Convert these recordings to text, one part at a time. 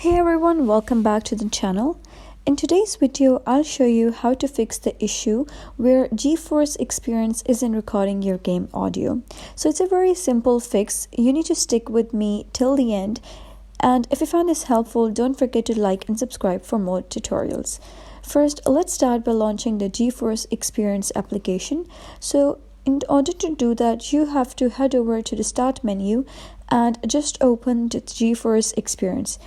Hey everyone, welcome back to the channel. In today's video, I'll show you how to fix the issue where Geforce Experience isn't recording your game audio. So it's a very simple fix. You need to stick with me till the end. And if you found this helpful, don't forget to like and subscribe for more tutorials. First, let's start by launching the Geforce Experience application. So in order to do that, you have to head over to the Start menu and just open the Geforce Experience.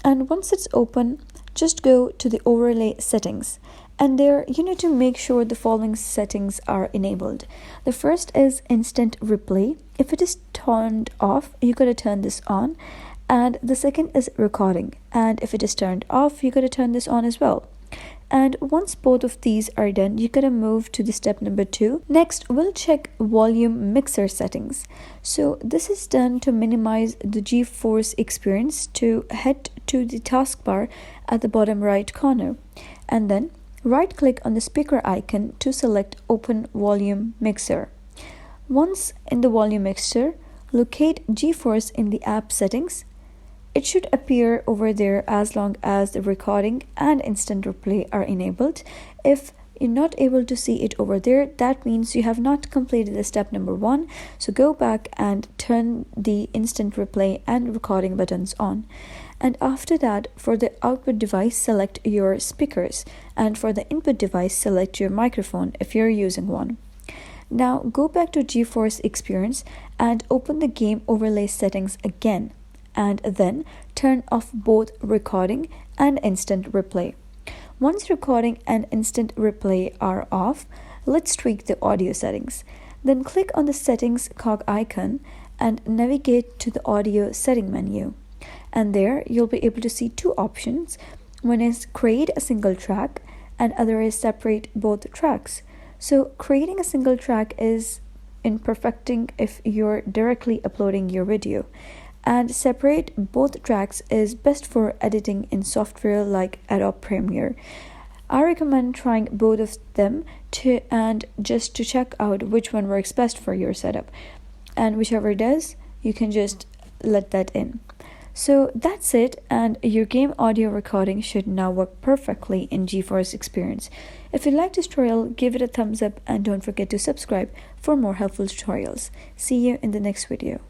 And once it's open, just go to the overlay settings. And there you need to make sure the following settings are enabled. The first is instant replay. If it is turned off, you gotta turn this on. And the second is recording. And if it is turned off, you gotta turn this on as well. And once both of these are done, you gotta move to the step number 2. Next, we'll check volume mixer settings. So this is done to minimize the Geforce experience. To head to the taskbar at the bottom right corner, and then right click on the speaker icon to select Open Volume Mixer. Once in the volume mixer, locate Geforce in the app settings. It should appear over there as long as the recording and instant replay are enabled. If you're not able to see it over there, that means you have not completed the step number 1. So go back and turn the instant replay and recording buttons on. And after that, for the output device, select your speakers. And for the input device, select your microphone if you're using one. Now go back to Geforce Experience and open the game overlay settings again. And then turn off both recording and instant replay. Once recording and instant replay are off, let's tweak the audio settings. Then click on the settings cog icon and navigate to the audio setting menu. And there you'll be able to see two options. One is create a single track and other is separate both tracks. So creating a single track is in perfecting if you're directly uploading your video. And separate both tracks is best for editing in software like Adobe Premiere. I recommend trying both of them just to check out which one works best for your setup. And whichever does, you can just let that in. So that's it, and your game audio recording should now work perfectly in Geforce Experience. If you liked this tutorial, give it a thumbs up and don't forget to subscribe for more helpful tutorials. See you in the next video.